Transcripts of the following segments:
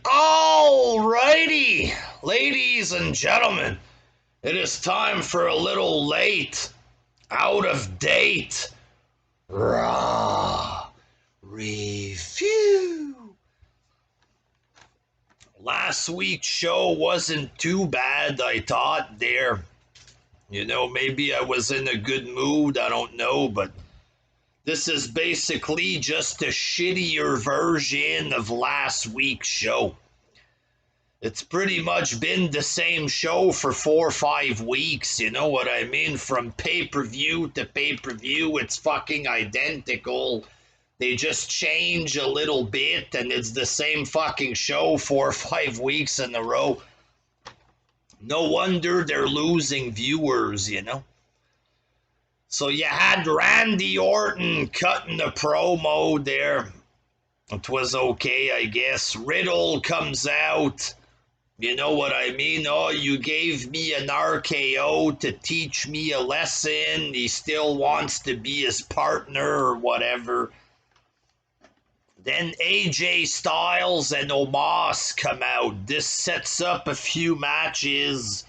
Alrighty, ladies and gentlemen, it is time for a little late, out of date, raw review. Last week's show wasn't too bad, I thought there. Maybe I was in a good mood, I don't know, but this is basically just a shittier version of last week's show. It's pretty much been the same show for 4 or 5 weeks, you know what I mean? From pay-per-view to pay-per-view, it's fucking identical. They just change a little bit, and it's the same fucking show 4 or 5 weeks in a row. No wonder they're losing viewers, you know? So you had Randy Orton cutting a promo there. It was okay, I guess. Riddle comes out. You know what I mean? Oh, you gave me an RKO to teach me a lesson. He still wants to be his partner or whatever. Then AJ Styles and Omos come out. This sets up a few matches.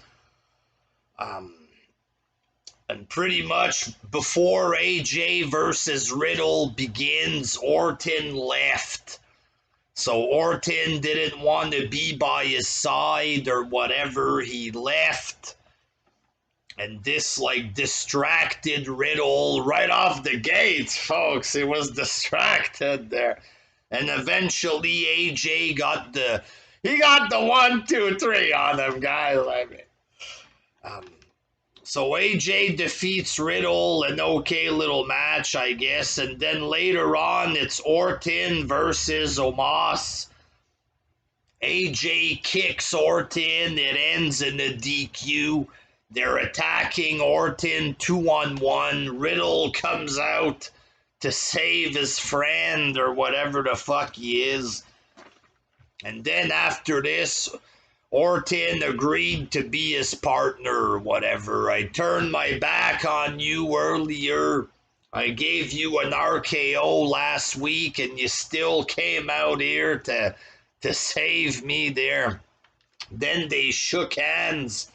And pretty much before AJ versus Riddle begins, Orton left. So Orton didn't want to be by his side or whatever. He left. And this distracted Riddle right off the gate, folks. He was distracted there. And eventually AJ got the 1, 2, 3 on him, guys. So AJ defeats Riddle, an okay little match, I guess. And then later on, it's Orton versus Omos. AJ kicks Orton. It ends in a DQ. They're attacking Orton 2-on-1. Riddle comes out to save his friend or whatever the fuck he is. And then after this, Orton agreed to be his partner or whatever. I turned my back on you earlier. I gave you an RKO last week and you still came out here to save me there. Then they shook hands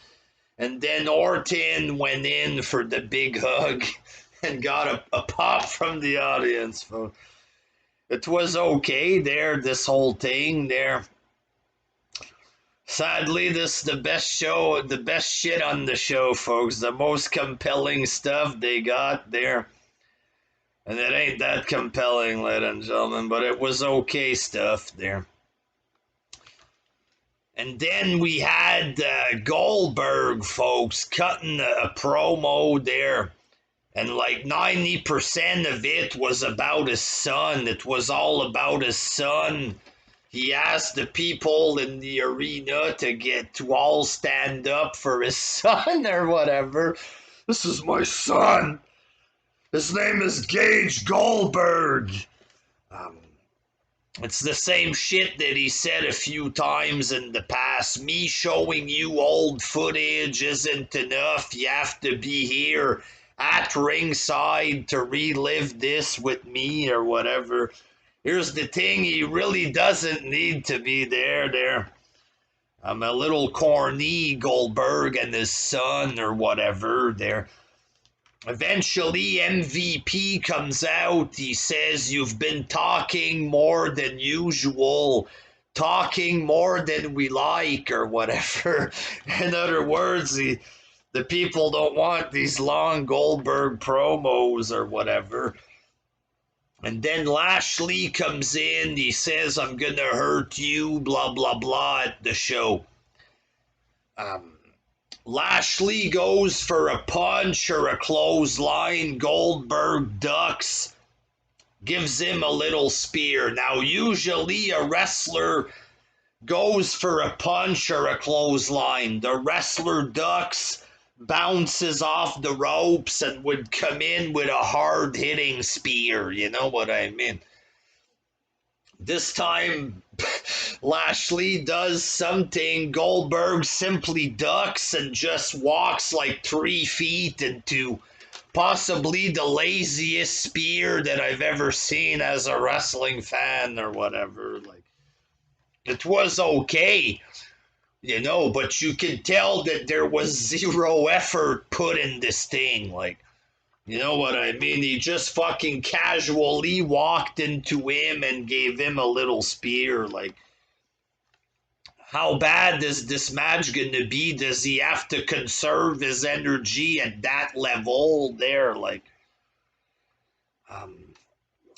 and then Orton went in for the big hug and got a pop from the audience. It was okay there, this whole thing there. Sadly, this is the best show, the best shit on the show, folks. The most compelling stuff they got there. And it ain't that compelling, ladies and gentlemen, but it was okay stuff there. And then we had Goldberg, folks, cutting a promo there. And 90% of it was about his son. It was all about his son. He asked the people in the arena to all stand up for his son or whatever. This is my son. His name is Gage Goldberg. It's the same shit that he said a few times in the past. Me showing you old footage isn't enough. You have to be here at ringside to relive this with me or whatever. Here's the thing, he really doesn't need to be there. I'm a little corny, Goldberg and his son or whatever there. Eventually, MVP comes out. He says, you've been talking more than usual, talking more than we like or whatever. In other words, the people don't want these long Goldberg promos or whatever. And then Lashley comes in. He says, I'm going to hurt you, blah, blah, blah, at the show. Lashley goes for a punch or a clothesline. Goldberg ducks, gives him a little spear. Now, usually a wrestler goes for a punch or a clothesline. The wrestler ducks, bounces off the ropes, and would come in with a hard-hitting spear. You know what I mean? This time, Lashley does something. Goldberg simply ducks and just walks 3 feet into possibly the laziest spear that I've ever seen as a wrestling fan or whatever. it was okay, you know, but you could tell that there was zero effort put in this thing. Like, you know what I mean? He just fucking casually walked into him and gave him a little spear. Like, how bad is this match gonna be? Does he have to conserve his energy at that level there? Like, um,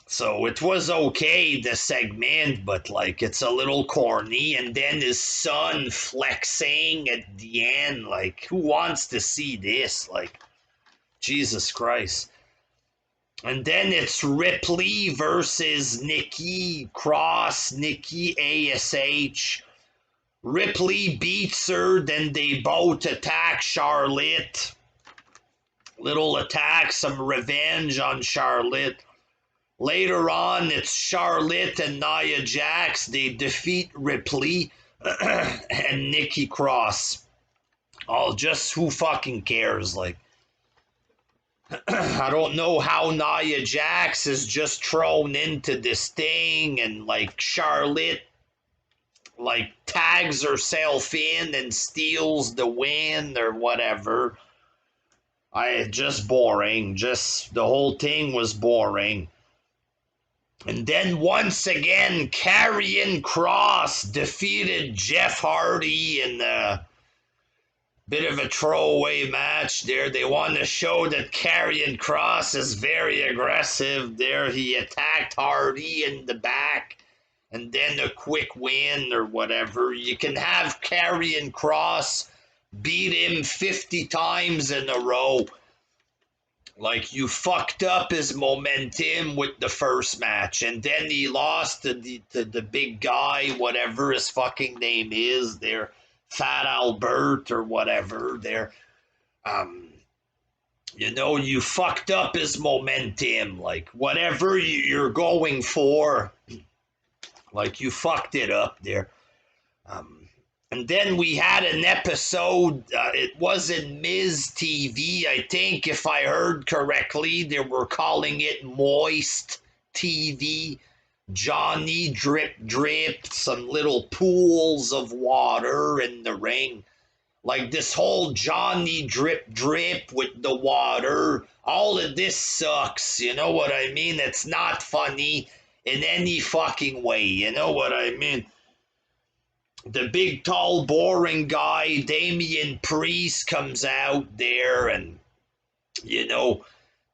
so it was okay, the segment, but like it's a little corny. And then his son flexing at the end. Like, who wants to see this? Like, Jesus Christ. And then it's Ripley versus Nikki Cross, Nikki ASH. Ripley beats her, then they both attack Charlotte. Little attack, some revenge on Charlotte. Later on, it's Charlotte and Nia Jax. They defeat Ripley and Nikki Cross. Oh, just who fucking cares? Like, I don't know how Nia Jax is just thrown into this thing, and like Charlotte like tags herself in and steals the win or whatever. Just boring. Just the whole thing was boring. And then once again, Karrion Kross defeated Jeff Hardy in a bit of a throwaway match there. They want to show that Karrion Kross is very aggressive there. He attacked Hardy in the back and then a quick win or whatever. You can have Karrion Kross beat him 50 times in a row. Like, you fucked up his momentum with the first match, and then he lost to the big guy, whatever his fucking name is there, Fat Albert or whatever there. You know, you fucked up his momentum. Like, whatever you're going for, like, you fucked it up there. And then we had an episode, it wasn't Miz TV, I think, if I heard correctly, they were calling it Moist TV. Johnny drip drip, some little pools of water in the ring. Like, this whole Johnny drip drip with the water, all of this sucks, you know what I mean? It's not funny in any fucking way, you know what I mean? The big, tall, boring guy, Damian Priest, comes out there and, you know,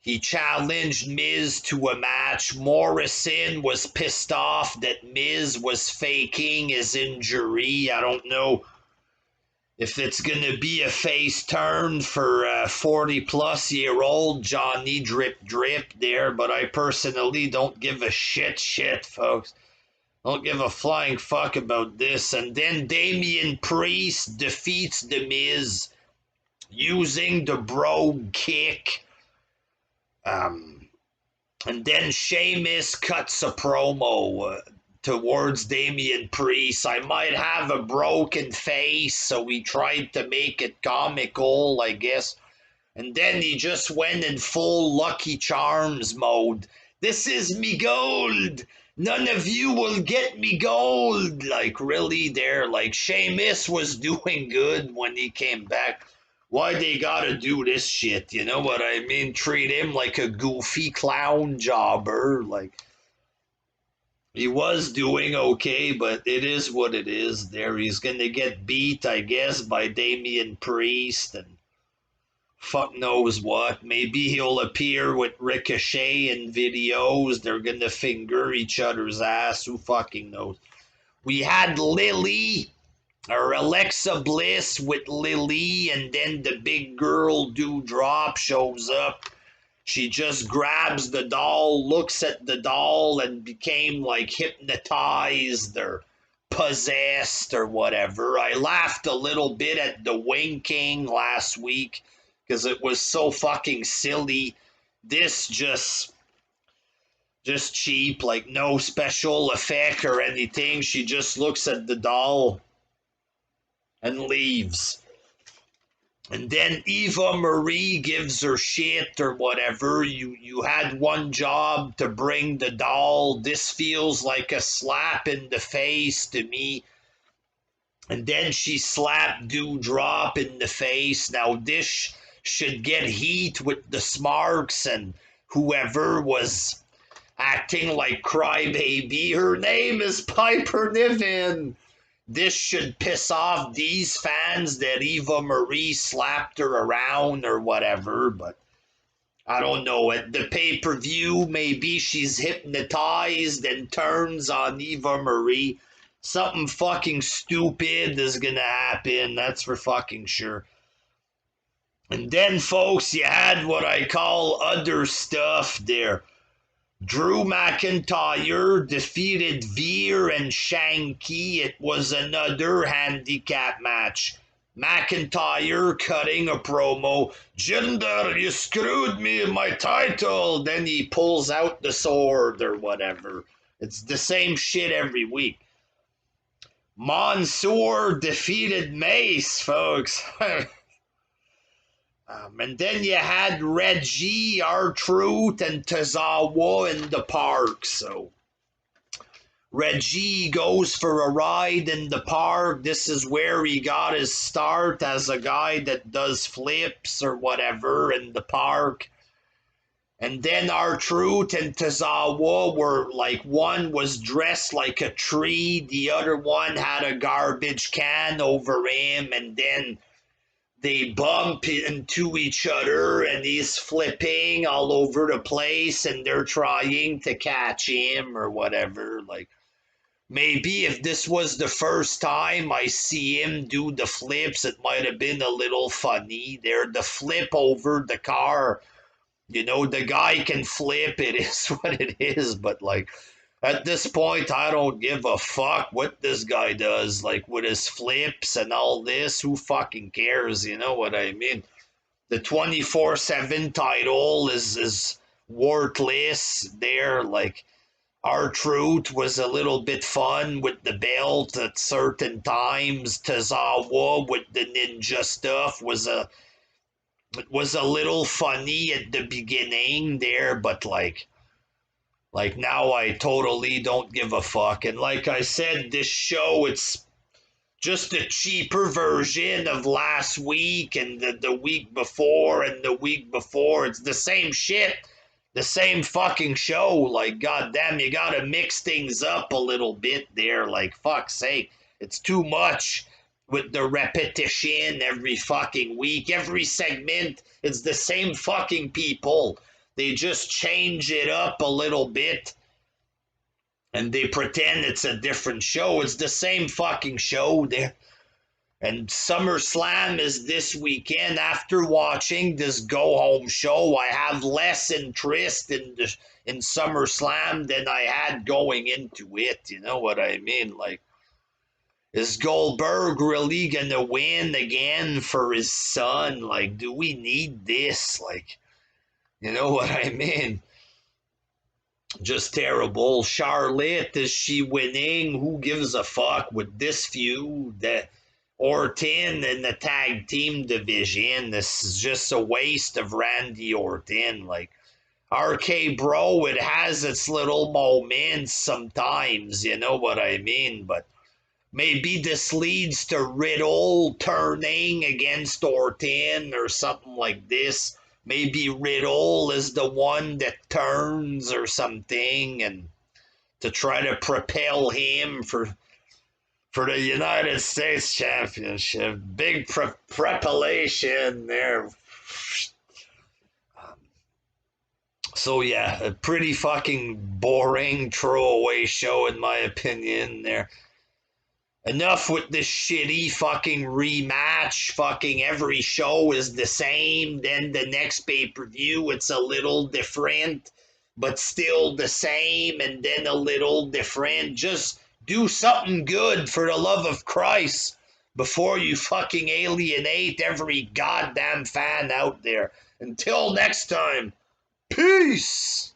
he challenged Miz to a match. Morrison was pissed off that Miz was faking his injury. I don't know if it's going to be a face turn for a 40-plus-year-old Johnny Drip Drip there, but I personally don't give a shit, folks. Don't give a flying fuck about this. And then Damian Priest defeats The Miz using the Brogue Kick. And then Sheamus cuts a promo towards Damian Priest. I might have a broken face, so he tried to make it comical, I guess. And then he just went in full Lucky Charms mode. This is me gold! None of you will get me gold. Like, really there, like, Sheamus was doing good when he came back. Why they gotta do this shit, you know what I mean? Treat him like a goofy clown jobber. Like, he was doing okay, but it is what it is there. He's gonna get beat, I guess, by Damian Priest and fuck knows what. Maybe he'll appear with Ricochet in videos. They're gonna finger each other's ass. Who fucking knows? We had Lily, or Alexa Bliss with Lily, and then the big girl Doudrop shows up. She just grabs the doll, looks at the doll, and became like hypnotized or possessed or whatever. I laughed a little bit at the winking last week because it was so fucking silly. This just cheap, like no special effect or anything. She just looks at the doll and leaves. And then Eva Marie gives her shit or whatever. You had one job to bring the doll. This feels like a slap in the face to me. And then she slapped Dewdrop in the face. Now this should get heat with the Smarks and whoever was acting like Crybaby. Her name is Piper Niven. This should piss off these fans that Eva Marie slapped her around or whatever, but I don't know. At the pay-per-view, maybe she's hypnotized and turns on Eva Marie. Something fucking stupid is gonna happen, that's for fucking sure. And then, folks, you had what I call other stuff there. Drew McIntyre defeated Veer and Shanky. It was another handicap match. McIntyre cutting a promo. Jinder, you screwed me in my title. Then he pulls out the sword or whatever. It's the same shit every week. Mansoor defeated Mace, folks. And then you had Reggie, R-Truth, and Tozawa in the park. So Reggie goes for a ride in the park. This is where he got his start as a guy that does flips or whatever in the park. And then R-Truth and Tozawa were like, one was dressed like a tree, the other one had a garbage can over him, and then they bump into each other and he's flipping all over the place and they're trying to catch him or whatever. Like, maybe if this was the first time I see him do the flips, it might have been a little funny. There, the flip over the car. You know, the guy can flip, it is what it is, but like, at this point, I don't give a fuck what this guy does, like with his flips and all this. Who fucking cares? You know what I mean? The 24/7 title is worthless there. Like, R-Truth was a little bit fun with the belt at certain times. Tozawa with the ninja stuff was a little funny at the beginning there, but like now I totally don't give a fuck. And like I said, this show, it's just a cheaper version of last week and the week before and the week before. It's the same shit, the same fucking show. Like, goddamn, you gotta mix things up a little bit there. Like, fuck's sake, it's too much with the repetition every fucking week. Every segment, it's the same fucking people. They just change it up a little bit and they pretend it's a different show. It's the same fucking show there. And Summerslam is this weekend. After watching this go-home show, I have less interest in SummerSlam than I had going into it. You know what I mean? Like, is Goldberg really gonna win again for his son? Like, do we need this? Like, you know what I mean? Just terrible. Charlotte, is she winning? Who gives a fuck with this feud? That Orton in the tag team division. This is just a waste of Randy Orton. Like, RK Bro, it has its little moments sometimes, you know what I mean? But maybe this leads to Riddle turning against Orton or something like this. Maybe Riddle is the one that turns or something, and to try to propel him for the United States Championship. Big preparation there. So yeah, a pretty fucking boring throwaway show in my opinion there. Enough with this shitty fucking rematch. Fucking every show is the same. Then the next pay-per-view, it's a little different, but still the same, and then a little different. Just do something good for the love of Christ before you fucking alienate every goddamn fan out there. Until next time, peace!